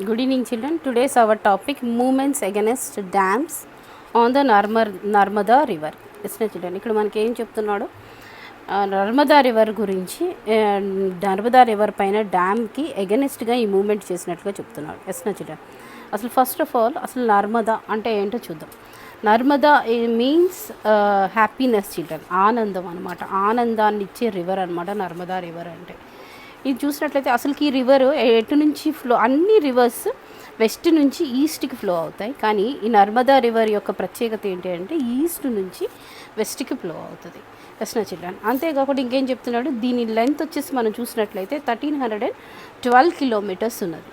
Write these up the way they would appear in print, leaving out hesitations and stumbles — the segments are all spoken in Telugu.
Good evening, children. Today's our topic movements against dams on the Narmada river. Yes, children. ఇక్కడ మనకి ఏం చెప్తున్నాడు, నర్మదా రివర్ గురించి, నర్మదా రివర్ పైన డ్యామ్కి ఎగనెస్ట్గా ఈ మూమెంట్ చేసినట్లుగా చెప్తున్నాడు. Yes children. అసలు ఫస్ట్ ఆఫ్ ఆల్ అసలు నర్మదా అంటే ఏంటో చూద్దాం. నర్మదా మీన్స్ హ్యాపీనెస్ చిల్డ్రన్, ఆనందం అనమాట. ఆనందాన్ని ఇచ్చే రివర్ అనమాట నర్మదా రివర్ అంటే. ఇది చూసినట్లయితే అసలుకి ఈ రివర్ ఎటు నుంచి ఫ్లో, అన్ని రివర్స్ వెస్ట్ నుంచి ఈస్ట్కి ఫ్లో అవుతాయి, కానీ ఈ నర్మదా రివర్ యొక్క ప్రత్యేకత ఏంటి అంటే ఈస్ట్ నుంచి వెస్ట్కి ఫ్లో అవుతుంది. West children. అంతేకాకుండా ఇంకేం చెప్తున్నాడు, దీని లెంత్ వచ్చేసి మనం చూసినట్లయితే 1312 కిలోమీటర్స్ ఉన్నది.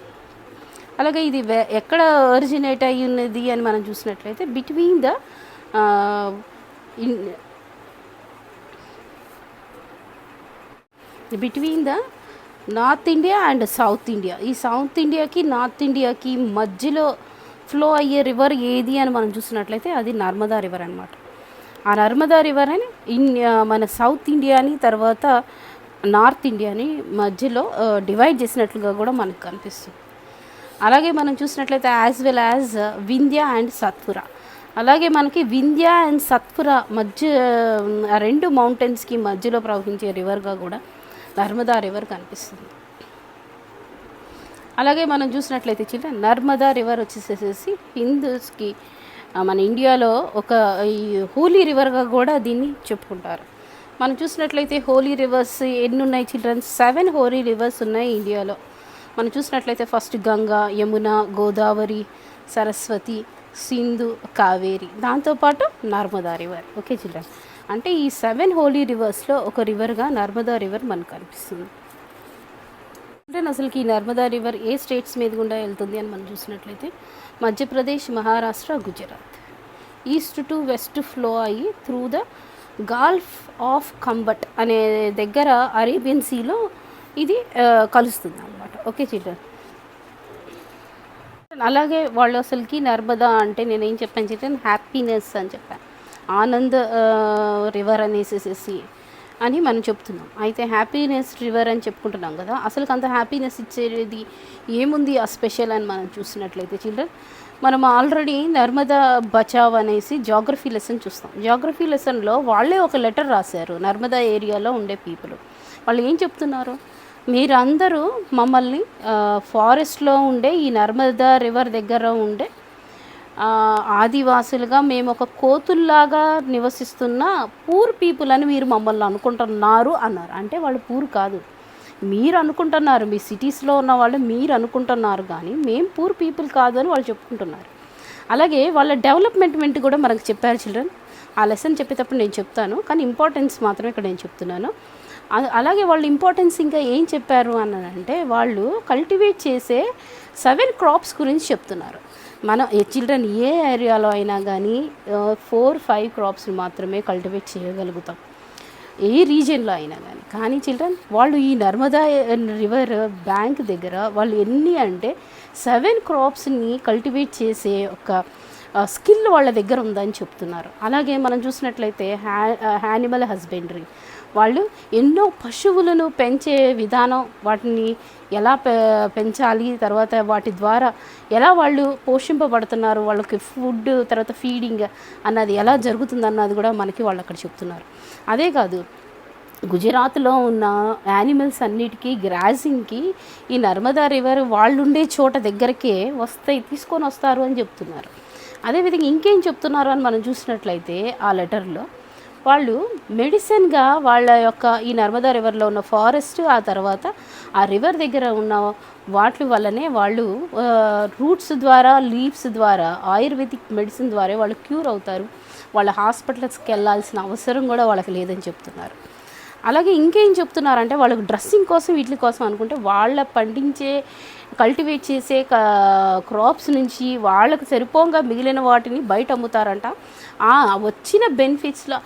అలాగే ఇది ఎక్కడ ఒరిజినేట్ అయ్యి ఉన్నది అని మనం చూసినట్లయితే between the north India and south India. ఈ సౌత్ ఇండియాకి నార్త్ ఇండియాకి మధ్యలో ఫ్లో అయ్యే రివర్ ఏది అని మనం చూసినట్లయితే అది నర్మదా రివర్ అనమాట. ఆ నర్మదా రివర్ అని మన సౌత్ ఇండియాని తర్వాత నార్త్ ఇండియాని మధ్యలో డివైడ్ చేసినట్లుగా కూడా మనకు కనిపిస్తుంది. అలాగే మనం చూసినట్లయితే as well as Vindhya and Satpura. అలాగే మనకి వింధ్య అండ్ సత్పురా మధ్య రెండు మౌంటైన్స్కి మధ్యలో ప్రవహించే రివర్గా కూడా నర్మదా రివర్ కనిపిస్తుంది. అలాగే మనం చూసినట్లయితే చిల్డ్రన్, నర్మదా రివర్ వచ్చేసేసి హిందూస్కి మన ఇండియాలో ఒక ఈ హోలీ రివర్గా కూడా దీన్ని చెప్పుకుంటారు. మనం చూసినట్లయితే హోలీ రివర్స్ ఎన్ని ఉన్నాయి చిల్డ్రన్? 7 హోలీ రివర్స్ ఉన్నాయి ఇండియాలో. మనం చూసినట్లయితే ఫస్ట్ గంగా, యమున, గోదావరి, సరస్వతి, సింధు, కావేరి, దాంతోపాటు నర్మదా రివర్. Okay children. అంటే ఈ 7 హోలీ రివర్స్లో ఒక రివర్గా నర్మదా రివర్ మనకు కనిపిస్తుంది. అంటే అసలుకి ఈ నర్మదా రివర్ ఏ స్టేట్స్ మీద గుండా వెళ్తుంది అని మనం చూసినట్లయితే Madhya Pradesh, Maharashtra, Gujarat. East to west flow అయ్యి through the gulf of Khambhat అనే దగ్గర అరేబియన్ సీలో ఇది కలుస్తుంది అన్నమాట. Okay children. అలాగే వాళ్ళు అసలుకి నర్మదా అంటే నేనేం చెప్పాను చిల్డ్రన్, హ్యాపీనెస్ అని చెప్పాను, ఆనంద్ రివర్ అనేసేసి అని మనం చెప్తున్నాం. అయితే హ్యాపీనెస్ రివర్ అని చెప్పుకుంటున్నాం కదా, అసలు అంత హ్యాపీనెస్ ఇచ్చేది ఏముంది ఆ స్పెషల్ అని మనం చూసినట్లయితే చిల్డ్రన్, మనం ఆల్రెడీ నర్మదా బచావ్ అనేసి జాగ్రఫీ లెసన్ చూస్తాం. జాగ్రఫీ లెసన్లో వాళ్ళే ఒక లెటర్ రాశారు నర్మదా ఏరియాలో ఉండే పీపుల్. వాళ్ళు ఏం చెప్తున్నారు, మీరందరూ మమ్మల్ని ఫారెస్ట్లో ఉండే ఈ నర్మదా రివర్ దగ్గర ఉండే ఆదివాసులుగా మేము ఒక కోతుల్లాగా నివసిస్తున్న పూర్ పీపుల్ అని మీరు మమ్మల్ని అనుకుంటున్నారు అన్నారు. అంటే వాళ్ళు పూర్ కాదు, మీరు అనుకుంటున్నారు, మీ సిటీస్లో ఉన్న వాళ్ళు మీరు అనుకుంటున్నారు, కానీ మేము పూర్ పీపుల్ కాదు అని వాళ్ళు చెప్పుకుంటున్నారు. అలాగే వాళ్ళ డెవలప్మెంట్ కూడా మనకు చెప్పారు చిల్డ్రన్. ఆ లెసన్ చెప్పేటప్పుడు నేను చెప్తాను, కానీ ఇంపార్టెన్స్ మాత్రమే ఇక్కడ నేను చెప్తున్నాను. అలాగే వాళ్ళు ఇంపార్టెన్స్ ఇంకా ఏం చెప్పారు అనంటే వాళ్ళు కల్టివేట్ చేసే 7 క్రాప్స్ గురించి చెప్తున్నారు. మనం చిల్డ్రన్ ఏ ఏరియాలో అయినా కానీ 4-5 క్రాప్స్ మాత్రమే కల్టివేట్ చేయగలుగుతాం, ఏ రీజియన్లో అయినా కానీ చిల్డ్రన్ వాళ్ళు ఈ నర్మదా రివర్ బ్యాంక్ దగ్గర వాళ్ళు ఎన్ని అంటే 7 క్రాప్స్ని కల్టివేట్ చేసే ఒక స్కిల్ వాళ్ళ దగ్గర ఉందని చెప్తున్నారు. అలాగే మనం చూసినట్లయితే యానిమల్ హస్బెండరీ, వాళ్ళు ఎన్నో పశువులను పెంచే విధానం, వాటిని ఎలా పెంచాలి, తర్వాత వాటి ద్వారా ఎలా వాళ్ళు పోషింపబడుతున్నారు, వాళ్ళకి ఫుడ్ తర్వాత ఫీడింగ్ అన్నది ఎలా జరుగుతుంది అన్నది కూడా మనకి వాళ్ళు అక్కడ చెప్తున్నారు. అదే కాదు, గుజరాత్లో ఉన్న యానిమల్స్ అన్నిటికీ గ్రాజింగ్కి ఈ నర్మదా రివర్ వాళ్ళు ఉండే చోట దగ్గరకే తీసుకొని వస్తారు అని చెప్తున్నారు. అదేవిధంగా ఇంకేం చెప్తున్నారు అని మనం చూసినట్లయితే ఆ లెటర్లో వాళ్ళు మెడిసిన్గా వాళ్ళ యొక్క ఈ నర్మదా రివర్లో ఉన్న ఫారెస్ట్, ఆ తర్వాత ఆ రివర్ దగ్గర ఉన్న వాటి వల్లనే వాళ్ళు రూట్స్ ద్వారా, లీవ్స్ ద్వారా, ఆయుర్వేదిక్ మెడిసిన్ ద్వారా వాళ్ళు క్యూర్ అవుతారు, వాళ్ళ హాస్పిటల్స్కి వెళ్ళాల్సిన అవసరం కూడా వాళ్ళకి లేదని చెప్తున్నారు. అలాగే ఇంకేం చెప్తున్నారంటే వాళ్ళకి డ్రెస్సింగ్ కోసం వీటి కోసం అనుకుంటే వాళ్ళ పండించే కల్టివేట్ చేసే క్రాప్స్ నుంచి వాళ్ళకు సరిపోగా మిగిలిన వాటిని బయట అమ్ముతారంట. వచ్చిన బెనిఫిట్స్లో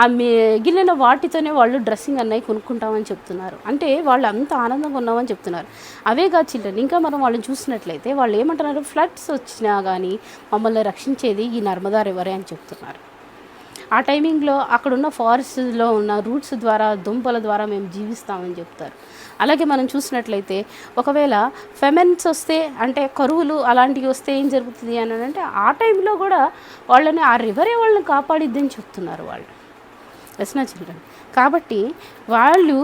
ఆ మిగిలిన వాటితోనే వాళ్ళు డ్రెస్సింగ్ అన్నవి కొనుక్కుంటామని చెప్తున్నారు. అంటే వాళ్ళు అంత ఆనందంగా ఉన్నామని చెప్తున్నారు. అవే కాదు చిల్డ్రన్, ఇంకా మనం వాళ్ళని చూసినట్లయితే వాళ్ళు ఏమంటున్నారు, ఫ్లడ్స్ వచ్చినా కానీ మమ్మల్ని రక్షించేది ఈ నర్మదా రివరే అని చెప్తున్నారు. ఆ టైమింగ్లో అక్కడున్న ఫారెస్ట్లో ఉన్న రూట్స్ ద్వారా దుంపల ద్వారా మేము జీవిస్తామని చెప్తారు. అలాగే మనం చూసినట్లయితే ఒకవేళ ఫెమెన్స్ వస్తే అంటే కరువులు అలాంటివి వస్తే ఏం జరుగుతుంది అని అంటే ఆ టైంలో కూడా వాళ్ళని ఆ రివరే వాళ్ళని కాపాడిద్దని చెప్తున్నారు వాళ్ళు. ఎస్నా చిల్డ్రన్. కాబట్టి వాళ్ళు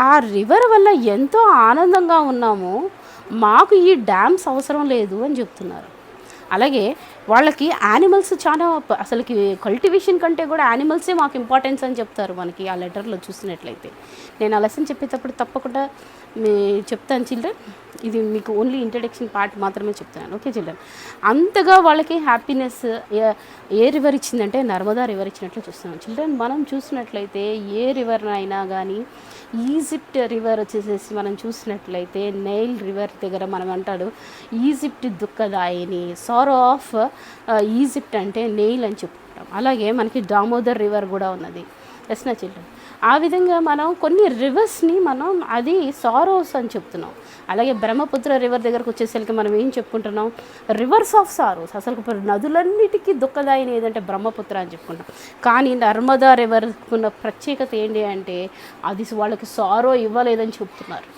ఆ రివర్ వల్ల ఎంతో ఆనందంగా ఉన్నాము, మాకు ఈ డ్యామ్స్ అవసరం లేదు అని చెప్తున్నారు. అలాగే వాళ్ళకి యానిమల్స్ చాలా అసలుకి కల్టివేషన్ కంటే కూడా యానిమల్సే మాకు ఇంపార్టెన్స్ అని చెప్తారు మనకి ఆ లెటర్లో చూసినట్లయితే. నేను ఆ లెసన్ చెప్పేటప్పుడు తప్పకుండా చెప్తాను చిల్డ్రన్. ఇది మీకు ఓన్లీ ఇంట్రడక్షన్ పార్ట్ మాత్రమే చెప్తున్నాను. Okay children. అంతగా వాళ్ళకి హ్యాపీనెస్ ఏ రివర్ ఇచ్చిందంటే నర్మదా రివర్ ఇచ్చినట్లు చూస్తున్నాం చిల్డ్రన్. మనం చూసినట్లయితే ఏ రివర్ అయినా కానీ ఈజిప్ట్ రివర్ వచ్చేసేసి మనం చూసినట్లయితే నైల్ రివర్ దగ్గర మనం అంటాడు ఈజిప్ట్ దుఃఖదాయిని, సారో ఆఫ్ ఈజిప్ట్ అంటే నెయిల్ అని చెప్పుకుంటాం. అలాగే మనకి దామోదర్ రివర్ కూడా ఉన్నది. ఎస్నా చిల్డ్రన్. ఆ విధంగా మనం కొన్ని రివర్స్ని మనం అది సారోస్ అని చెప్తున్నాం. అలాగే బ్రహ్మపుత్ర రివర్ దగ్గరకు వచ్చేసరికి మనం ఏం చెప్పుకుంటున్నాం, రివర్స్ ఆఫ్ సారోస్. అసలు నదులన్నిటికీ దుఃఖదాయిని ఏదంటే బ్రహ్మపుత్ర అని చెప్పుకుంటాం. కానీ నర్మదా రివర్ ఉన్న ప్రత్యేకత ఏంటి అంటే అది వాళ్ళకి సారో ఇవ్వలేదని చెప్తున్నారు.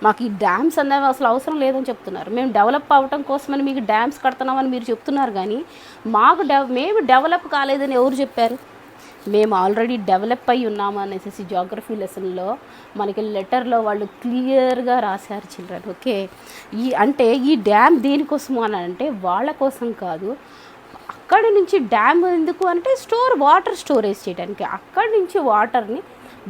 మాకు ఈ డ్యామ్స్ అనేవి అసలు అవసరం లేదని చెప్తున్నారు. మేము డెవలప్ అవ్వటం కోసమని మీకు డ్యామ్స్ కడుతున్నామని మీరు చెప్తున్నారు, కానీ మేము డెవలప్ కాలేదని ఎవరు చెప్పారు? మేము ఆల్రెడీ డెవలప్ అయి ఉన్నాము అనేసి జాగ్రఫీ లెసన్లో మనకి లెటర్లో వాళ్ళు క్లియర్గా రాశారు చిల్డ్రన్. ఓకే. ఈ డ్యామ్ దేనికోసము అని అంటే వాళ్ళ కోసం కాదు. అక్కడి నుంచి డ్యామ్ ఎందుకు అంటే వాటర్ స్టోరేజ్ చేయడానికి. అక్కడి నుంచి వాటర్ని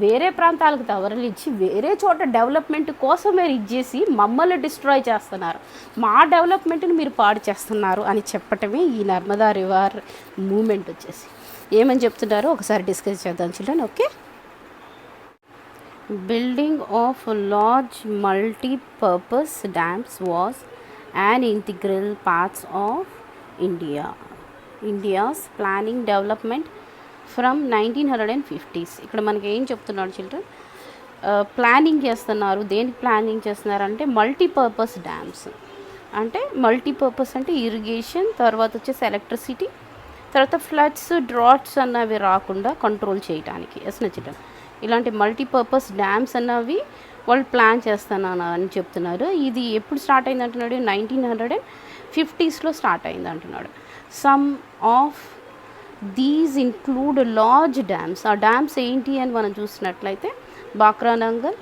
వేరే ప్రాంతాలకు తరలించి వేరే చోట డెవలప్మెంట్ కోసమే ఇచ్చేసి మమ్మల్ని డిస్ట్రాయ్ చేస్తున్నారు, మా డెవలప్మెంట్ని మీరు పాడు చేస్తున్నారు అని చెప్పటమే ఈ నర్మదా రివర్ మూమెంట్ వచ్చేసి. ఏమని చెప్తున్నారో ఒకసారి డిస్కస్ చేద్దాం children. Okay. Building of large multipurpose dams was an integral part of India's planning development from 1950s. ఇక్కడ మనకి ఏం చెప్తున్నాడు చిల్డ్రన్, ప్లానింగ్ చేస్తున్నారు. దేనికి ప్లానింగ్ చేస్తున్నారు అంటే మల్టీపర్పస్ డ్యామ్స్ అంటే మల్టీపర్పస్ అంటే ఇరిగేషన్, తర్వాత వచ్చేసి ఎలక్ట్రిసిటీ, తర్వాత ఫ్లడ్స్ డ్రాట్స్ అన్నవి రాకుండా కంట్రోల్ చేయడానికి. ఎస్నా చిల్డ్రన్. ఇలాంటి మల్టీపర్పస్ డ్యామ్స్ అన్నవి వాళ్ళు ప్లాన్ చేస్తున్నాను అని చెప్తున్నారు. ఇది ఎప్పుడు స్టార్ట్ అయింది అంటున్నాడు, 1950s స్టార్ట్ అయింది అంటున్నాడు. Some of these include large dams. ఆ డ్యామ్స్ ఏంటి అని మనం చూసినట్లయితే బాక్రానంగల్,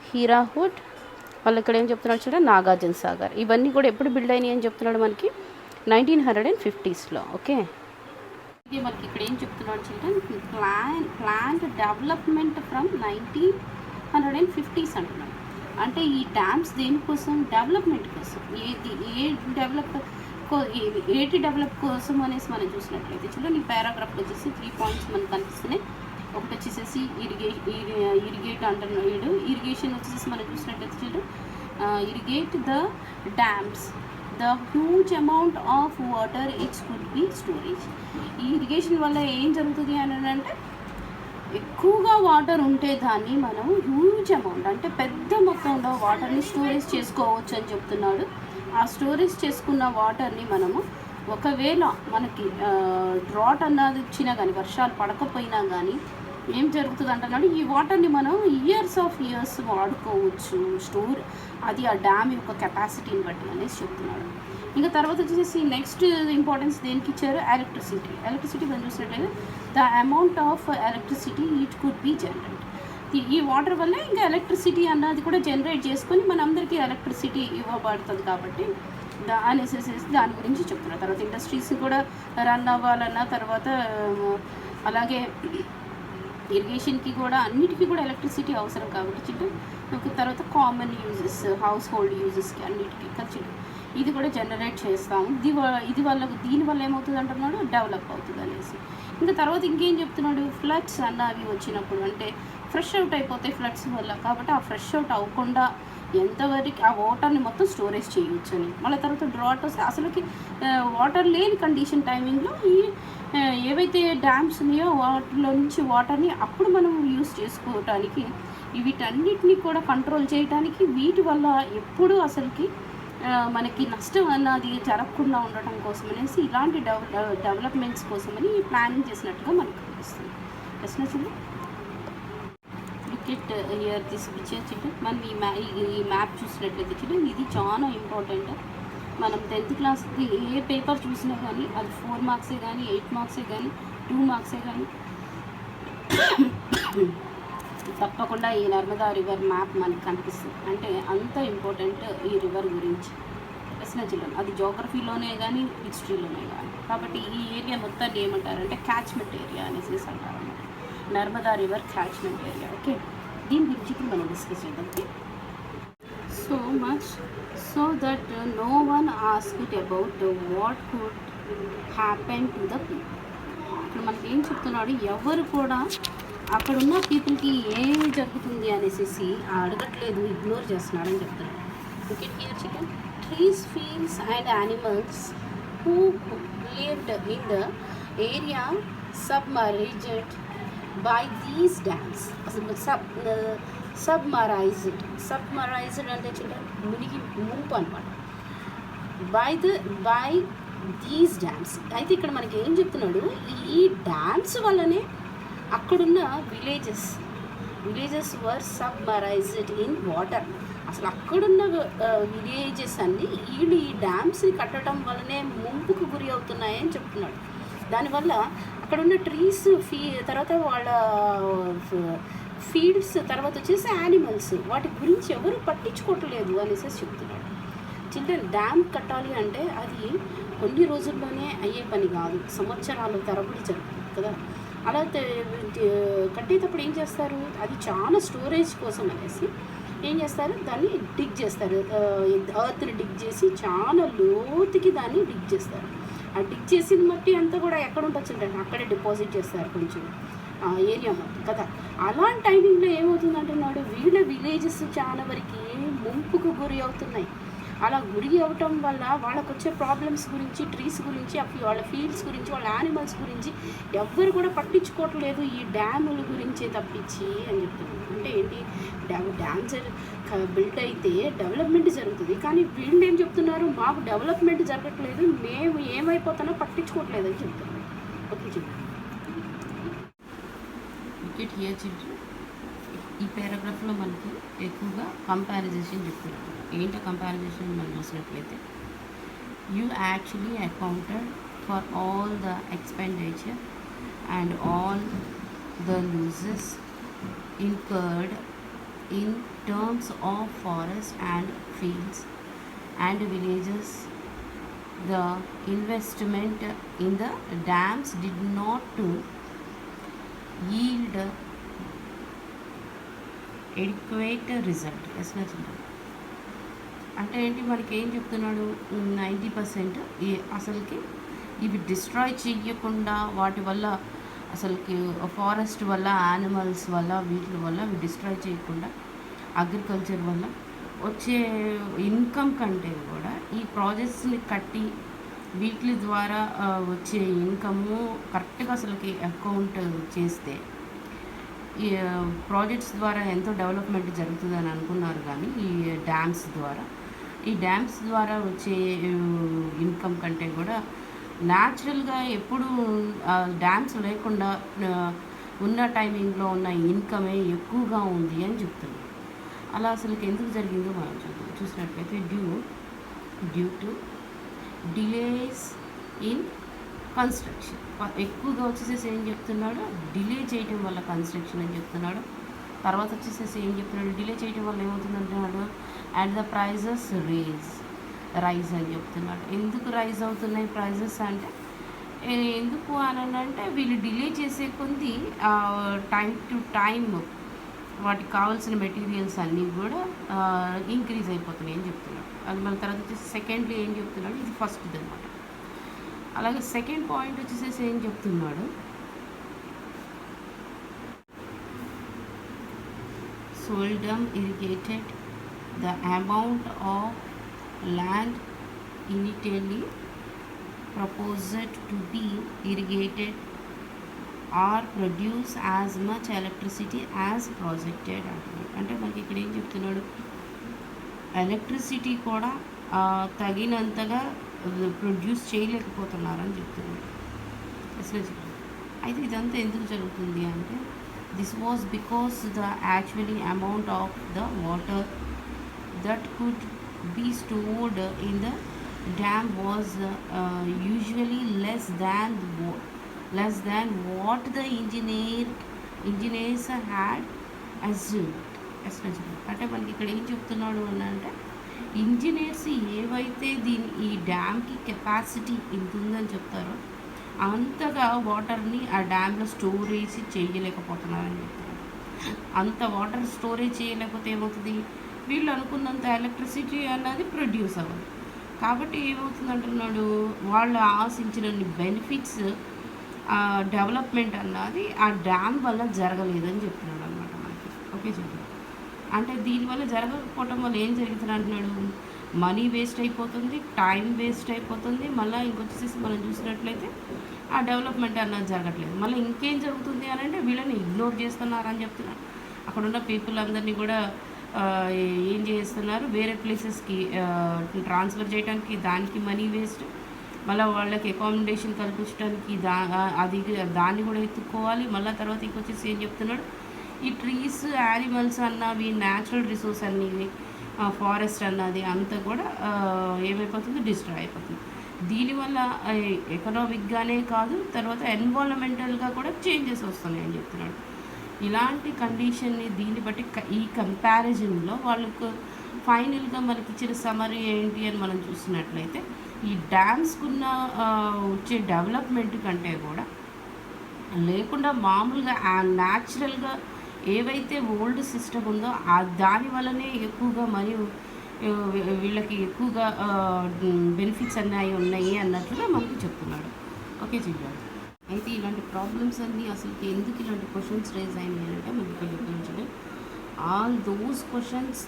హీరాహుడ్, వాళ్ళు ఇక్కడ ఏం చెప్తున్నాడు చూడండి, నాగార్జున సాగర్. ఇవన్నీ కూడా ఎప్పుడు బిల్డ్ అయినాయి అని చెప్తున్నాడు మనకి 1950s. ఓకే. ఇది మనకి ఇక్కడ ఏం చెప్తున్నాడు children, planned development from 1950s అంటున్నాడు. అంటే ఈ డ్యామ్స్ దేనికోసం, డెవలప్మెంట్ కోసం. ఏటి డెవలప్ కోసం అనేసి మనం చూసినట్లయితే చూడండి, ఈ పారాగ్రాఫ్లో వచ్చేసి 3 పాయింట్స్ మనకు కనిపిస్తున్నాయి. ఒకటి వచ్చేసేసి ఇరిగేట్ అంటున్నాడు. ఇరిగేషన్ వచ్చేసి మనం చూసినట్లయితే చూడండి, irrigate the dams, the huge amount of water it's could be storage. ఈ ఇరిగేషన్ వల్ల ఏం జరుగుతుంది అని అంటే ఎక్కువగా వాటర్ ఉంటే దాన్ని మనం హ్యూజ్ అమౌంట్ అంటే పెద్ద మొత్తంలో వాటర్ని స్టోరేజ్ చేసుకోవచ్చు అని చెప్తున్నాడు. ఆ స్టోరేజ్ చేసుకున్న వాటర్ని మనము ఒకవేళ మనకి డ్రాట్ అన్నది వచ్చినా కానీ, వర్షాలు పడకపోయినా కానీ ఏం జరుగుతుంది అంటున్నాడు, ఈ వాటర్ని మనం ఇయర్స్ వాడుకోవచ్చు స్టోర్, అది ఆ డ్యామ్ యొక్క కెపాసిటీని బట్టి అనేసి చెప్తున్నాడు. ఇంకా తర్వాత వచ్చేసి నెక్స్ట్ ఇంపార్టెన్స్ దేనికి ఇచ్చారు, ఎలక్ట్రిసిటీ మనం చూసినట్లయితే the amount of electricity it could be generate. ఈ వాటర్ వల్ల ఇంకా ఎలక్ట్రిసిటీ అన్నది కూడా జనరేట్ చేసుకొని మనందరికీ ఎలక్ట్రిసిటీ ఇవ్వబడుతుంది కాబట్టి అనేసి దాని గురించి చెప్తున్నారు. తర్వాత ఇండస్ట్రీస్ కూడా రన్ అవ్వాలన్నా, తర్వాత అలాగే ఇరిగేషన్కి కూడా అన్నిటికీ కూడా ఎలక్ట్రిసిటీ అవసరం కాబట్టి తర్వాత కామన్ యూజెస్, హౌస్ హోల్డ్ యూజెస్కి అన్నిటికీ ఖచ్చితంగా ఇది కూడా జనరేట్ చేస్తాము. దీనివల్ల ఏమవుతుంది అంటున్నాడు, డెవలప్ అవుతుంది అనేసి. ఇంకా తర్వాత ఇంకేం చెప్తున్నాడు, ఫ్లడ్స్ అన్నవి వచ్చినప్పుడు అంటే ఫ్రెష్ అవుట్ అయిపోతాయి ఫ్లడ్స్ వల్ల, కాబట్టి ఆ ఫ్రెష్ అవుట్ అవ్వకుండా ఎంతవరకు ఆ వాటర్ని మొత్తం స్టోరేజ్ చేయవచ్చు అని. మళ్ళీ తర్వాత డ్రాట్ వస్తే అసలుకి వాటర్ లేని కండిషన్ టైమింగ్లో ఈ ఏవైతే డ్యామ్స్ ఉన్నాయో వాటిలో నుంచి వాటర్ని అప్పుడు మనం యూస్ చేసుకోవటానికి వీటన్నిటిని కూడా కంట్రోల్ చేయడానికి వీటి వల్ల ఎప్పుడు అసలుకి మనకి నష్టం అన్నది జరగకుండా ఉండటం కోసం అనేసి ఇలాంటి డెవలప్మెంట్స్ కోసమని ప్లానింగ్ చేసినట్టుగా మనకు కనిపిస్తుంది. ప్రశ్న చూడండి. Look at here this picture children. మనం ఈ మ్యాప్ చూసినట్లయితే చిల్డ్రన్ ఇది చాలా ఇంపార్టెంట్. మనం 10th క్లాస్కి ఏ పేపర్ చూసినా కానీ అది 4 మార్క్సే కానీ 8 మార్క్సే కానీ 2 మార్క్సే కానీ తప్పకుండా ఈ నర్మదా రివర్ మ్యాప్ మనకు కనిపిస్తుంది. అంటే అంత ఇంపార్టెంట్ ఈ రివర్ గురించి ప్రశ్న చిల్డ్రన్. అది జోగ్రఫీలోనే కానీ హిస్టరీలోనే కానీ. కాబట్టి ఈ ఏరియా మొత్తాన్ని ఏమంటారంటే క్యాచ్మెంట్ ఏరియా అనేసి అంటారు అన్నమాట. Narmada river catchment area. Okay, దీని గురించి ఇప్పుడు మనం డిస్కస్ చేద్దాం. So much so that no one asked about what could happen to the people. ఇప్పుడు మనకి ఏం చెప్తున్నాడు, ఎవరు కూడా అక్కడ ఉన్న పీపుల్కి ఏం జరుగుతుంది అనేసి అడగట్లేదు, ఇగ్నోర్ చేస్తున్నాడని చెప్తున్నాడు. Okay, here chicken trees, fields and animals who lived in the area submerged by these dams. సబ్మరైజ్డ్ అంటే మునిగి ముంపు అనమాట. By these dams. అయితే ఇక్కడ మనకి ఏం చెప్తున్నాడు, ఈ డ్యామ్స్ వల్లనే అక్కడున్న విలేజెస్ వర్ సబ్మరైజ్డ్ ఇన్ వాటర్. అసలు అక్కడున్న విలేజెస్ అన్నీ వీళ్ళు ఈ డ్యామ్స్ని కట్టడం వల్లనే ముంపుకు గురి అవుతున్నాయని చెప్తున్నాడు. దానివల్ల అక్కడ ఉన్న ట్రీస్ తర్వాత వాళ్ళ ఫీల్డ్స్ తర్వాత వచ్చేసి యానిమల్స్ వాటి గురించి ఎవరు పట్టించుకోవట్లేదు అనేసి చెప్తున్నాడు. చిల్డ్రన్, డ్యామ్ కట్టాలి అంటే అది కొన్ని రోజుల్లోనే అయ్యే పని కాదు, సంవత్సరాల తరబడి జరుగుతుంది కదా. అలా కట్టేటప్పుడు ఏం చేస్తారు, అది చాలా స్టోరేజ్ కోసం అనేసి ఏం చేస్తారు, దాన్ని డిగ్ చేస్తారు. ఎర్త్ని డిగ్ చేసి చాలా లోతుకి దాన్ని డిగ్ చేస్తారు. ఆ డిగ్ చేసిన మట్టి అంతా కూడా ఎక్కడ ఉండొచ్చు అంటే అక్కడే డిపాజిట్ చేస్తారు కొంచెం ఏరియా మొత్తం కదా. అలాంటి టైమింగ్లో ఏమవుతుంది అంటున్నాడు, వీళ్ళ విలేజెస్ చాలా వరకు ముంపుకు గురి అవుతున్నాయి. అలా గురి అవ్వటం వల్ల వాళ్ళకు వచ్చే ప్రాబ్లమ్స్ గురించి, ట్రీస్ గురించి, వాళ్ళ ఫీల్డ్స్ గురించి, వాళ్ళ యానిమల్స్ గురించి ఎవ్వరు కూడా పట్టించుకోవట్లేదు, ఈ డ్యాముల గురించే తప్పించి అని చెప్తున్నాడు. అంటే ఏంటి, డ్యామ్స్ బిల్డ్ అయితే డెవలప్మెంట్ జరుగుతుంది, కానీ వీళ్ళు ఏం చెప్తున్నారు, మాకు డెవలప్మెంట్ జరగట్లేదు, మేము ఏమైపోతానో పట్టించుకోవట్లేదు అని చెప్తున్నారు. Okay children, wicket here children. ఈ పారాగ్రాఫ్లో మనకి ఎక్కువగా కంపారిజేషన్ చెప్తున్నారు. ఏంటో కంపారిజేషన్ మనం చూసినట్లయితే, you actually accounted for all the expenditure and all the loses incurred in terms of forest and fields and villages. The investment in the dams did not to yield adequate result. Yes, అంటే ఏంటి, మనకి ఏం చెప్తున్నాడు, 90% అసలుకి ఇవి డిస్ట్రాయ్ చెయ్యకుండా వాటి వల్ల అసలుకి ఫారెస్ట్ వల్ల, యానిమల్స్ వల్ల, వీటి వల్ల అవి డిస్ట్రాయ్ చేయకుండా అగ్రికల్చర్ వల్ల వచ్చే ఇన్కమ్ కంటే కూడా ఈ ప్రాజెక్ట్స్ని కట్టి వీటి ద్వారా వచ్చే ఇన్కము కరెక్ట్గా అసలుకి అకౌంట్ చేస్తే ఈ ప్రాజెక్ట్స్ ద్వారా ఎంతో డెవలప్మెంట్ జరుగుతుందని అనుకున్నారు. కానీ ఈ డ్యామ్స్ ద్వారా వచ్చే ఇన్కమ్ కంటే కూడా న్యాచురల్గా ఎప్పుడు డ్యామ్స్ లేకుండా ఉన్న టైమింగ్లో ఉన్న ఇన్కమే ఎక్కువగా ఉంది అని చెప్తున్నారు. అలా అసలు ఎందుకు జరిగిందో మనం చూసినట్లయితే due to delays in construction. ఎక్కువగా వచ్చేసేసి ఏం చెప్తున్నాడు, డిలే చేయటం వల్ల కన్స్ట్రక్షన్ అని చెప్తున్నాడు. తర్వాత వచ్చేసేసి ఏం చెప్తున్నాడు, డిలే చేయటం వల్ల ఏమవుతుంది అంటున్నాడు, అండ్ ద ప్రైజెస్ రైజ్ అని చెప్తున్నాడు. ఎందుకు రైజ్ అవుతున్నాయి ప్రైజెస్ అంటే, ఎందుకు అని అంటే వీళ్ళు డిలే చేసే కొద్ది టైం టు టైం వాటికి కావాల్సిన మెటీరియల్స్ అన్నీ కూడా ఇంక్రీజ్ అయిపోతున్నాయి అని చెప్తున్నాడు. అది మన తర్వాత వచ్చేసి సెకండ్లీ ఏం చెప్తున్నాడు, ఇది ఫస్ట్ది అనమాట. అలాగే సెకండ్ పాయింట్ వచ్చేసేసి ఏం చెప్తున్నాడు, seldom irrigated, the amount of land initially proposed to be irrigated or produce as much electricity as projected. అంటే మనకి ఇక్కడ ఏం చెప్తున్నాడు, ఎలక్ట్రిసిటీ కూడా తగినంతగా ప్రొడ్యూస్ చేయలేకపోతున్నారని చెప్తున్నారు. అయితే ఇదంతా ఎందుకు జరుగుతుంది అంటే this was because the actually amount of the water that could be stored in the dam was usually less than what the engineers had assumed. అంటే మనకి ఇక్కడ ఏం చెప్తున్నాడు అని అంటే ఇంజనీర్స్ ఏవైతే ఈ డ్యామ్కి కెపాసిటీ ఇంత ఉందని చెప్తారో అంతగా వాటర్ని ఆ డ్యామ్లో స్టోరేజ్ చేయలేకపోతున్నారని చెప్తున్నారు. అంత వాటర్ స్టోరేజ్ చేయలేకపోతే ఏమవుతుంది, వీళ్ళు అనుకున్నంత ఎలక్ట్రిసిటీ అన్నది ప్రొడ్యూస్ అవ్వదు. కాబట్టి ఏమవుతుంది అంటున్నాడు, వాళ్ళు ఆశించిన బెనిఫిట్స్ డెవలప్మెంట్ అన్నది ఆ డ్యామ్ వల్ల జరగలేదని చెప్తున్నాడు అనమాట మనకి. ఓకే చెప్పండి. అంటే దీనివల్ల జరగకపోవటం వల్ల ఏం జరుగుతుంది అంటున్నాడు, మనీ వేస్ట్ అయిపోతుంది, టైం వేస్ట్ అయిపోతుంది, మళ్ళీ ఇంకొచ్చేసి మనం చూసినట్లయితే ఆ డెవలప్మెంట్ అన్నది జరగట్లేదు. మళ్ళీ ఇంకేం జరుగుతుంది అని అంటే వీళ్ళని ఇగ్నోర్ చేస్తున్నారని చెప్తున్నారు. అక్కడున్న పీపుల్ అందరినీ కూడా ఏం చేస్తున్నారు, వేరే ప్లేసెస్కి ట్రాన్స్ఫర్ చేయడానికి దానికి మనీ వేస్ట్, మళ్ళీ వాళ్ళకి అకామిడేషన్ కల్పించడానికి దాన్ని కూడా ఎత్తుక్కోవాలి. మళ్ళీ తర్వాత ఇంకొచ్చేసి ఏం చెప్తున్నాడు, ఈ ట్రీస్ యానిమల్స్ అన్నవి న్యాచురల్ రిసోర్స్ అన్నవి ఫారెస్ట్ అన్నది అంతా కూడా ఏమైపోతుంది, డిస్ట్రాయ్ అయిపోతుంది. దీనివల్ల ఎకనామిక్గానే కాదు, తర్వాత ఎన్విరాన్మెంటల్గా కూడా చేంజెస్ వస్తున్నాయి అని చెప్తున్నాడు. ఇలాంటి కండిషన్ని దీన్ని బట్టి ఈ కంపారిజన్లో వాళ్ళకు ఫైనల్గా మనకి ఇచ్చిన సమరీ ఏంటి అని మనం చూసినట్లయితే ఈ డ్యామ్స్కున్న వచ్చే డెవలప్మెంట్ కంటే కూడా లేకుండా మామూలుగా న్యాచురల్గా ఏవైతే ఓల్డ్ సిస్టమ్ ఉందో దాని వల్లనే ఎక్కువగా మరియు వీళ్ళకి ఎక్కువగా బెనిఫిట్స్ అన్నీ ఉన్నాయి అన్నట్లుగా మనకి చెప్తున్నాడు. ఓకే చెప్పాడు. అయితే ఇలాంటి ప్రాబ్లమ్స్ అన్నీ అసలు ఎందుకు ఇలాంటి క్వశ్చన్స్ రేజ్ అయినాయి అంటే మనకి చూపించడం, all those questions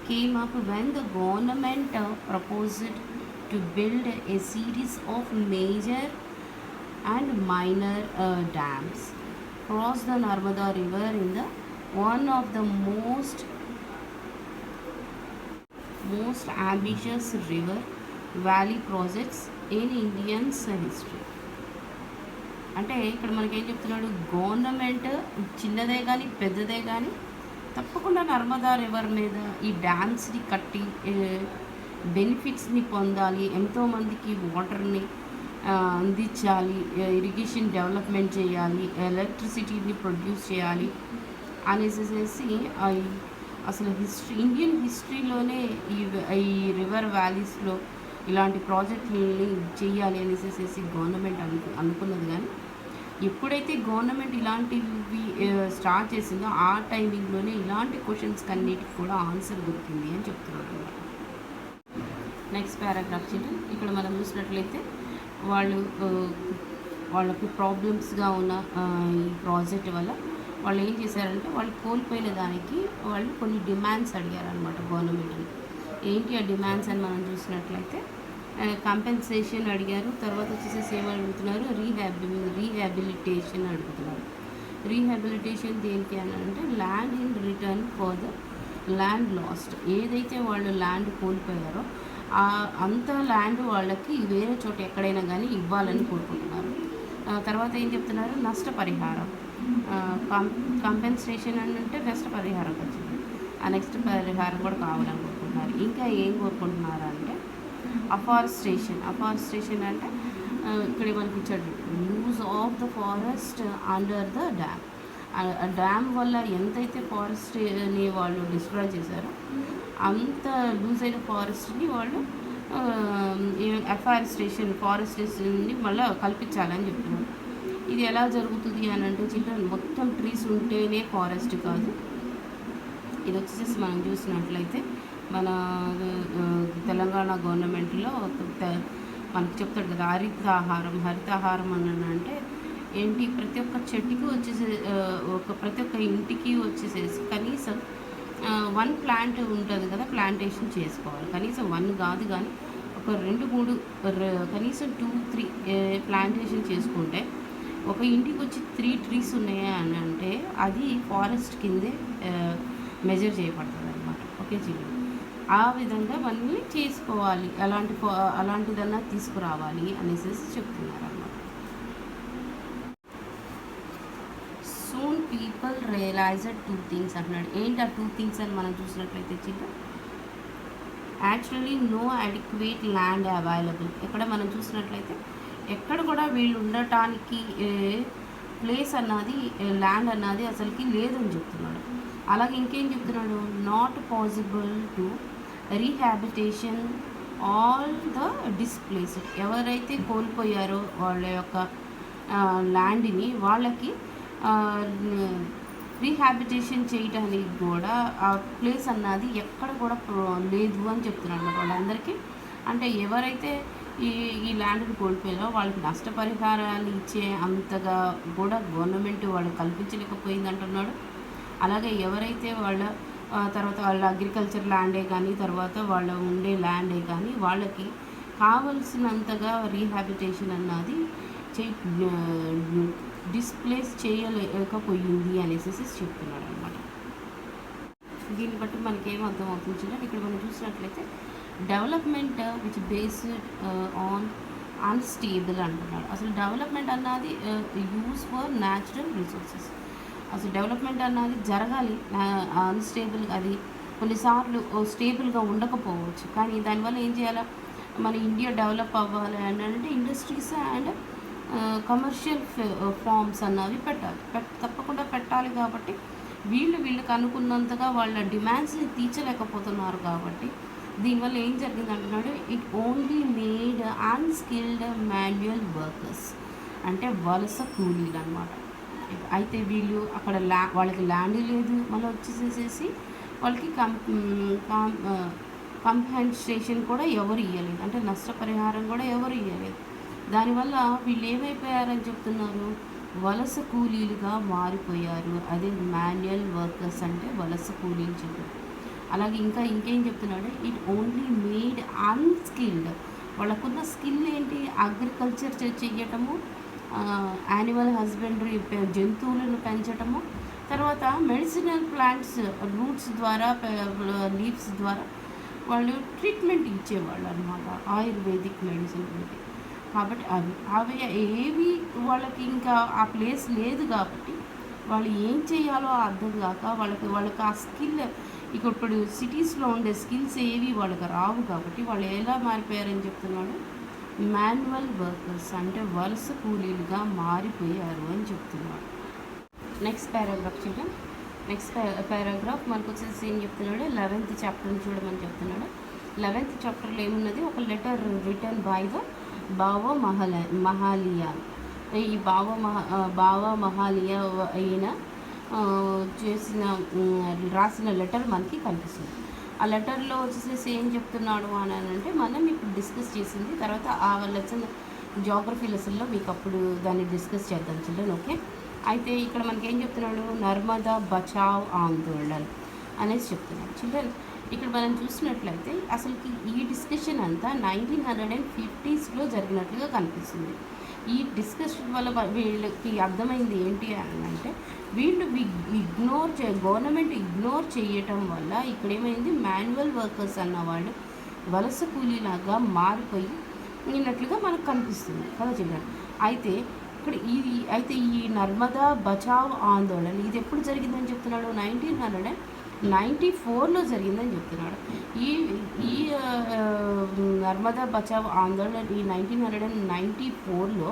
came up when the government proposed to build a series of major and minor dams cross the Narmada river in the one of the most ambitious river valley projects in Indian's history. అంటే ఇక్కడ మనకి ఏం చెప్తున్నాడు, గవర్నమెంట్ చిన్నదే కానీ పెద్దదే కానీ తప్పకుండా నర్మదా రివర్ మీద ఈ డ్యామ్స్ని కట్టి బెనిఫిట్స్ని పొందాలి, ఎంతోమందికి వాటర్ని అందించాలి, ఇరిగేషన్ డెవలప్మెంట్ చేయాలి, ఎలక్ట్రిసిటీని ప్రొడ్యూస్ చేయాలి అనేసి అసలు ఇండియన్ హిస్టరీలోనే ఈ రివర్ వ్యాలీస్లో ఇలాంటి ప్రాజెక్టులని చేయాలి అనేసి గవర్నమెంట్ అనుకున్నది. కానీ ఎప్పుడైతే గవర్నమెంట్ ఇలాంటివి స్టార్ట్ చేసిందో ఆ టైమింగ్లోనే ఇలాంటి క్వశ్చన్స్కి అన్నిటికి కూడా ఆన్సర్ దొరికింది అని చెప్తున్నారు. నెక్స్ట్ పారాగ్రాఫ్ చూడండి. ఇక్కడ మనం చూసినట్లయితే వాళ్ళకి ప్రాబ్లమ్స్గా ఉన్న ఈ ప్రాజెక్ట్ వల్ల వాళ్ళు ఏం చేశారంటే వాళ్ళు కోల్పోయిన దానికి వాళ్ళు కొన్ని డిమాండ్స్ అడిగారనమాట గవర్నమెంట్ని. ఏంటి ఆ డిమాండ్స్ అని మనం చూసినట్లయితే కంపెన్సేషన్ అడిగారు, తర్వాత వచ్చేసి ఏమని అడుగుతున్నారు, రీహాబిలిటేషన్ అడుగుతున్నారు. రీహాబిలిటేషన్ దేనికి అని అంటే land in return for the land last. ఏదైతే వాళ్ళు ల్యాండ్ కోల్పోయారో అంత ల్యాండ్ వాళ్ళకి వేరే చోట ఎక్కడైనా కానీ ఇవ్వాలని కోరుకుంటున్నారు. తర్వాత ఏం చెప్తున్నారు, నష్టపరిహారం, కంపెన్సేషన్ అని అంటే నష్టపరిహారం వచ్చింది, ఆ నెక్స్ట్ పరిహారం కూడా కావాలని కోరుకుంటున్నారు. ఇంకా ఏం కోరుకుంటున్నారు అంటే అఫారెస్టేషన్ అంటే ఇక్కడ మనకి ఇచ్చాడు, use of the forest under the dam. Dam వల్ల ఎంతైతే ఫారెస్ట్ని వాళ్ళు డిస్ట్రాయ్ చేశారో అంత లూజ్ అయిన ఫారెస్ట్ని వాళ్ళు ఫారెస్టేషన్ని మళ్ళీ కల్పించాలని చెప్తున్నారు. ఇది ఎలా జరుగుతుంది అని అంటే చిల్డ్రన్ మొత్తం ట్రీస్ ఉంటేనే ఫారెస్ట్ కాదు. ఇది వచ్చేసి మనం చూసినట్లయితే మన తెలంగాణ గవర్నమెంట్లో మనకి చెప్తాడు కదా, హరితాహారం అని అంటే ఏంటి, ప్రతి ఒక్క చెట్టుకి వచ్చేసి ప్రతి ఒక్క ఇంటికి వచ్చేసేసి కనీసం 1 ప్లాంట్ ఉంటుంది కదా, ప్లాంటేషన్ చేసుకోవాలి. కనీసం 1 కాదు కానీ ఒక 2-3 కనీసం 2-3 ప్లాంటేషన్ చేసుకుంటే ఒక ఇంటికి వచ్చి 3 ట్రీస్ ఉన్నాయా అని అంటే అది ఫారెస్ట్ కిందే మెజర్ చేయబడుతుంది అనమాట. ఓకే జీవి. ఆ విధంగా మనల్ని చేసుకోవాలి, అలాంటిదన్నా తీసుకురావాలి అనేసి చెప్తున్నారు అన్నమాట. సూన్ పీపుల్ రియలైజ్డ్ 2 థింగ్స్ అంటున్నాడు. ఏంటి ఆ 2 థింగ్స్ అని మనం చూసినట్లయితే children, actually no adequate land available. ఎక్కడ మనం చూసినట్లయితే ఎక్కడ కూడా వీళ్ళు ఉండటానికి ప్లేస్ అన్నది, ల్యాండ్ అన్నది అసలుకి లేదని చెప్తున్నాడు. అలాగే ఇంకేం చెప్తున్నాడు, not possible to rehabilitation all the displaced. ఎవరైతే కోల్పోయారో వాళ్ళ యొక్క ల్యాండ్ని వాళ్ళకి రీహాబిటేషన్ చేయడానికి కూడా ఆ ప్లేస్ అన్నది ఎక్కడ కూడా లేదు అని చెప్తున్నాడు అన్నమాట వాళ్ళందరికీ. అంటే ఎవరైతే ఈ ల్యాండ్ని కోల్పోయారో వాళ్ళకి నష్టపరిహారాలు ఇచ్చే అంతగా కూడా గవర్నమెంట్ వాళ్ళు కల్పించలేకపోయింది అంటున్నాడు. అలాగే ఎవరైతే వాళ్ళ తర్వాత వాళ్ళ అగ్రికల్చర్ ల్యాండే కానీ తర్వాత వాళ్ళ ఉండే ల్యాండే కానీ వాళ్ళకి కావలసినంతగా రీహాబిటేషన్ అన్నది డిస్ప్లేస్ చేయలేకపోయింది అనేసి చెప్తున్నాడు అనమాట. దీన్ని బట్టి మనకి ఏం అర్థం అవుతుంది, ఇక్కడ మనం చూసినట్లయితే development which based on unstable అంటున్నాడు. అసలు డెవలప్మెంట్ అన్నది యూజ్ ఫర్ న్యాచురల్ రిసోర్సెస్. అసలు డెవలప్మెంట్ అన్నది జరగాలి, అన్స్టేబుల్ అది కొన్నిసార్లు స్టేబుల్గా ఉండకపోవచ్చు. కానీ దానివల్ల ఏం చేయాలి, మన ఇండియా డెవలప్ అవ్వాలి అని అంటే ఇండస్ట్రీస్ అండ్ కమర్షియల్ ఫార్మ్స్ అన్నవి తప్పకుండా పెట్టాలి. కాబట్టి వీళ్ళకి అనుకున్నంతగా వాళ్ళ డిమాండ్స్ని తీర్చలేకపోతున్నారు. కాబట్టి దీనివల్ల ఏం జరిగింది అంటున్నాడు, it only made unskilled manual workers, అంటే వలస కూలీలు అనమాట. అయితే వీళ్ళు అక్కడ వాళ్ళకి ల్యాండ్ లేదు, మళ్ళీ వచ్చేసేసి వాళ్ళకి కంపెన్సేషన్ కూడా ఎవరు ఇవ్వలేదు, అంటే నష్టపరిహారం కూడా ఎవరు ఇవ్వలేదు. దానివల్ల వీళ్ళు ఏమైపోయారని చెప్తున్నారు, వలస కూలీలుగా మారిపోయారు. అదే మాన్యువల్ వర్కర్స్ అంటే వలస కూలీలు చెప్పారు. అలాగే ఇంకేం చెప్తున్నాడు, ఇట్ ఓన్లీ మేడ్ అన్స్కిల్డ్. వాళ్ళకున్న స్కిల్ ఏంటి, అగ్రికల్చర్ చేయటము, యానిమల్ హస్బెండరీ జంతువులను పెంచటము, తర్వాత మెడిసినల్ ప్లాంట్స్ రూట్స్ ద్వారా లీవ్స్ ద్వారా వాళ్ళు ట్రీట్మెంట్ ఇచ్చేవాళ్ళు అనమాట, ఆయుర్వేదిక్ మెడిసిన్ గురించి. కాబట్టి అవి ఏవి వాళ్ళకి ఇంకా ఆ ప్లేస్ లేదు కాబట్టి వాళ్ళు ఏం చేయాలో అర్థం కాక వాళ్ళకి ఆ స్కిల్ ఇప్పుడు సిటీస్లో ఉండే స్కిల్స్ ఏవి వాళ్ళకి రావు. కాబట్టి వాళ్ళు ఎలా మారిపోయారని చెప్తున్నాడు, మాన్యువల్ వర్కర్స్ అంటే వలస కూలీలుగా మారిపోయారు అని చెప్తున్నాడు. నెక్స్ట్ పారాగ్రాఫ్ చూద్దాం. నెక్స్ట్ పారాగ్రాఫ్ మనకు వచ్చేసి ఏం చెప్తున్నాడు, 11th చాప్టర్ని చూడమని చెప్తున్నాడు. 11th చాప్టర్లో ఏమున్నది, ఒక లెటర్ రిటర్న్ బై ద బావ మహాలియా. ఈ బావ మహాలియా అయిన రాసిన లెటర్ మనకి కనిపిస్తుంది. ఆ లెటర్లో వచ్చేసి ఏం చెప్తున్నాడు అని అంటే మనం ఇప్పుడు డిస్కస్ చేసింది, తర్వాత ఆ లెసన్ జాగ్రఫీ లెసన్లో మీకు అప్పుడు దాన్ని డిస్కస్ చేద్దాం చిల్డ్రన్. ఓకే, అయితే ఇక్కడ మనకి ఏం చెప్తున్నాడు, నర్మదా బచావ్ ఆందోళన్ అనేసి చెప్తున్నాడు చిల్డ్రన్. ఇక్కడ మనం చూసినట్లయితే అసలుకి ఈ డిస్కషన్ అంతా 1950s జరిగినట్లుగా కనిపిస్తుంది. ఈ డిస్కషన్ వల్ల వీళ్ళకి అర్థమైంది ఏంటి అని అంటే, వీళ్ళు గవర్నమెంట్ ఇగ్నోర్ చేయటం వల్ల ఇక్కడ ఏమైంది, మాన్యువల్ వర్కర్స్ అన్నవాళ్ళు వలస కూలీలాగా మారిపోయినట్లుగా మనకు కనిపిస్తుంది కదా చిల్డ్రన్. అయితే ఇక్కడ ఈ నర్మదా బచావ్ ఆందోళన ఇది ఎప్పుడు జరిగిందని చెప్తున్నాడు, 1994లో జరిగిందని చెప్తున్నాడు. ఈ నర్మదా బచావ్ ఆందోళన ఈ 1994లో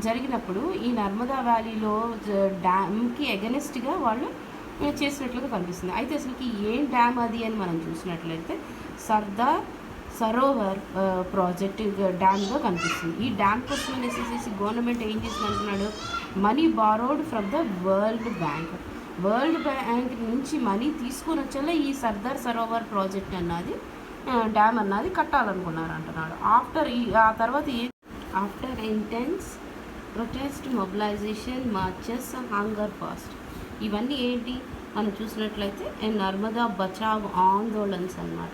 జరిగినప్పుడు ఈ నర్మదా వ్యాలీలో డ్యామ్కి ఎగనెస్ట్గా వాళ్ళు చేసినట్లుగా కనిపిస్తుంది. అయితే అసలుకి ఏం డ్యామ్ అది అని మనం చూసినట్లయితే సర్దార్ సరోవర్ ప్రాజెక్ట్ డ్యామ్గా కనిపిస్తుంది. ఈ డ్యామ్ కోసం అనేసి గవర్నమెంట్ ఏం చేసింది అంటున్నాడు, money borrowed from the World Bank నుంచి మనీ తీసుకొని వచ్చేలా ఈ సర్దార్ సరోవర్ ప్రాజెక్ట్ అన్నది డ్యామ్ అన్నది కట్టాలనుకున్నారు అంటున్నాడు. After intense protest, mobilisation, marches, hunger fast, ఇవన్నీ ఏంటి మనం చూసినట్లయితే నర్మదా బచావ్ ఆందోళన్స్ అన్నమాట.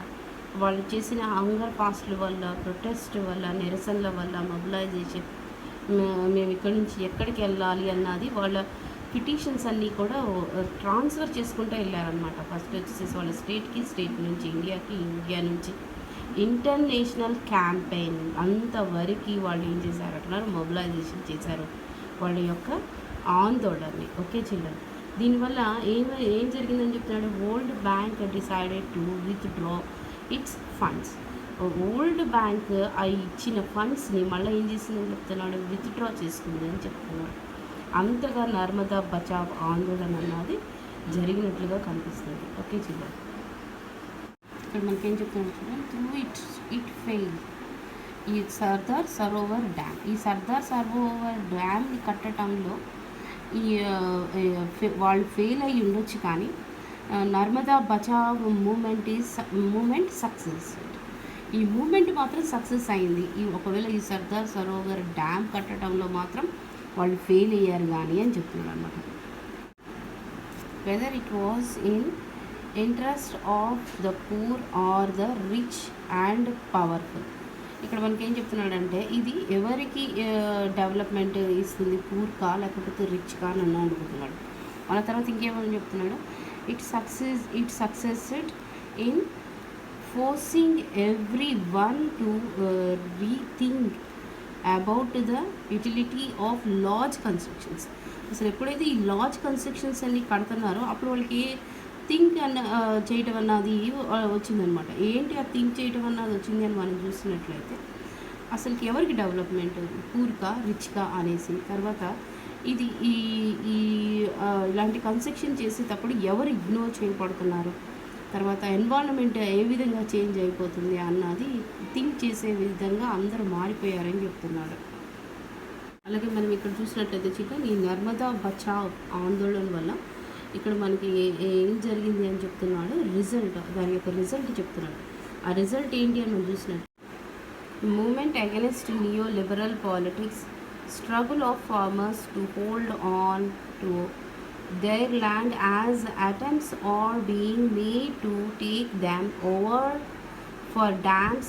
వాళ్ళు చేసిన హంగర్ ఫాస్ట్ల వల్ల, ప్రొటెస్ట్ వల్ల, నిరసనల వల్ల, మొబిలైజేషన్, మేము ఇక్కడి నుంచి ఎక్కడికి వెళ్ళాలి అన్నది వాళ్ళ పిటిషన్స్ అన్నీ కూడా ట్రాన్స్ఫర్ చేసుకుంటూ వెళ్ళారనమాట. ఫస్ట్ వచ్చేసేసి వాళ్ళ స్టేట్ నుంచి ఇండియాకి, ఇండియా నుంచి ఇంటర్నేషనల్ క్యాంపెయిన్ అంతవరకు వాళ్ళు ఏం చేశారంటున్నారు, మొబిలైజేషన్ చేశారు వాళ్ళ యొక్క ఆందోళనని. ఓకే చిల్డ్రన్, దీనివల్ల ఏం జరిగిందని చెప్తున్నాడు, world bank decided to withdraw it's funds. World bank ఆ ఇచ్చిన ఫండ్స్ని మళ్ళీ ఏం చేసిందని చెప్తున్నాడు, విత్డ్రా చేసుకుంది అని చెప్తున్నాడు. అంతగా నర్మదా బచావ్ ఆందోళన అన్నది జరిగినట్లుగా కనిపిస్తుంది. ఓకే చిల్డ్రన్, ఇక్కడ మనకేం చెప్తున్నాడు చూడండి, త్రూ ఇట్ ఫెయిల్ ఈ సర్దార్ సరోవర్ డ్యామ్. ఈ సర్దార్ సరోవర్ డ్యామ్ని కట్టడంలో వాళ్ళు ఫెయిల్ అయ్యి ఉండొచ్చు, కానీ నర్మదా బచావ్ మూమెంట్ సక్సెస్. ఈ మూమెంట్ మాత్రం సక్సెస్ అయింది. ఒకవేళ ఈ సర్దార్ సరోవర్ డ్యామ్ కట్టడంలో మాత్రం వాళ్ళు ఫెయిల్ అయ్యారు కానీ అని చెప్తున్నారు అనమాట. Whether it was in interest of the poor or the rich and powerful. ఇక్కడ మనకి ఏం చెప్తున్నాడంటే ఇది ఎవరికి డెవలప్మెంట్ ఇస్తుంది, పూర్ కా లేకపోతే రిచ్ కా అని అడుగుతున్నాడు. మన తర్వాత ఇంకేమని చెప్తున్నాడు, it సక్సెస్డ్ in forcing every one to rethink about the utility of large constructions. అసలు ఎప్పుడైతే ఈ లార్జ్ కన్స్ట్రక్షన్స్ అన్ని కడుతున్నారో అప్పుడు వాళ్ళకి థింక్ చేయటం అన్నది వచ్చిందనమాట. ఏంటి ఆ థింక్ చేయటం అన్నది వచ్చింది అని మనం చూస్తున్నట్లయితే అసలుకి ఎవరికి డెవలప్మెంట్, పూర్కా రిచ్కా అనేసి. తర్వాత ఇది ఇలాంటి కన్స్ట్రక్షన్ చేసేటప్పుడు ఎవరు ఇగ్నోర్ చేయబడుతున్నారు, తర్వాత ఎన్వైరన్మెంట్ ఏ విధంగా చేంజ్ అయిపోతుంది అన్నది థింక్ చేసే విధంగా అందరూ మారిపోయారని చెప్తున్నాడు. అలాగే మనం ఇక్కడ చూసినట్లయితే చిన్న ఈ నర్మదా బచావ్ ఆందోళన వల్ల ఇక్కడ మనకి ఏం జరిగింది అని చెప్తున్నాడు, రిజల్ట్, దాని యొక్క రిజల్ట్ చెప్తున్నాడు. ఆ రిజల్ట్ ఏంటి అని మనం చూసినట్టు, movement against neo liberal politics, struggle of farmers to hold on to their land as attempts are being made to take them over for dams,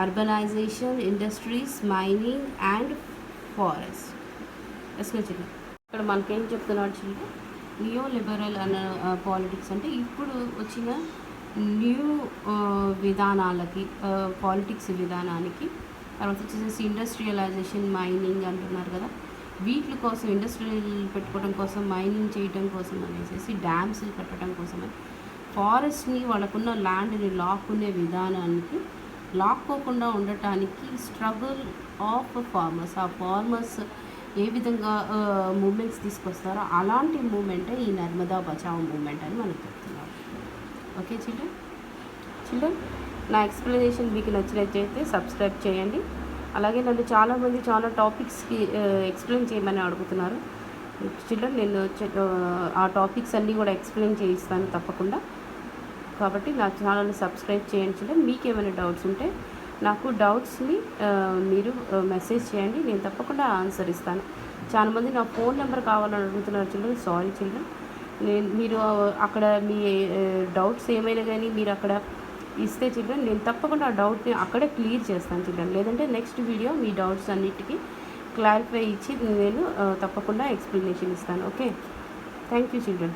urbanization, industries, mining and forest. ఇక్కడ మనకేం చెప్తున్నాడు చిన్న, నియో లిబరల్ అన్న పాలిటిక్స్ అంటే ఇప్పుడు వచ్చిన న్యూ విధానాలకి, పాలిటిక్స్ విధానానికి, తర్వాత వచ్చేసి ఇండస్ట్రియలైజేషన్, మైనింగ్ అంటున్నారు కదా, వీటి కోసం ఇండస్ట్రియల్ పెట్టుకోవడం కోసం, మైనింగ్ చేయడం కోసం అనేసి, డ్యామ్స్ కట్టడం కోసం, ఫారెస్ట్ని వాళ్ళకున్న ల్యాండ్ని లాక్కునే విధానానికి, లాక్కోకుండా ఉండటానికి స్ట్రగుల్ ఆఫ్ ఫార్మర్స్, ఆ ఫార్మర్స్ ఏ విధంగా మూమెంట్స్ తీసుకొస్తారో అలాంటి మూమెంటే ఈ నర్మదా బచావ్ మూమెంట్ అని మనకు చెప్తున్నారు. ఓకే చిల్డ్రన్, నా ఎక్స్ప్లెనేషన్ మీకు నచ్చినట్లయితే సబ్స్క్రైబ్ చేయండి. అలాగే నన్ను చాలామంది చాలా టాపిక్స్కి ఎక్స్ప్లెయిన్ చేయమని అడుగుతున్నారు చిల్డ్రన్. నేను ఆ టాపిక్స్ అన్నీ కూడా ఎక్స్ప్లెయిన్ చేయిస్తాను తప్పకుండా. కాబట్టి నా ఛానల్ని సబ్స్క్రైబ్ చేయండి చిల్డ్రన్. మీకు ఏమైనా డౌట్స్ ఉంటే నాకు డౌట్స్ని మీరు మెసేజ్ చేయండి, నేను తప్పకుండా ఆన్సర్ ఇస్తాను. చాలామంది నా ఫోన్ నెంబర్ కావాలని అడుగుతున్నారు చిల్డ్రన్. సారీ చిల్డ్రన్, మీరు అక్కడ మీ డౌట్స్ ఏమైనా కానీ మీరు అక్కడ ఇస్తే చిల్డ్రన్, నేను తప్పకుండా ఆ డౌట్ని అక్కడే క్లియర్ చేస్తాను చిల్డ్రన్. లేదంటే నెక్స్ట్ వీడియో మీ డౌట్స్ అన్నిటికీ క్లారిఫై ఇచ్చి నేను తప్పకుండా ఎక్స్ప్లెనేషన్ ఇస్తాను. Okay, thank you children.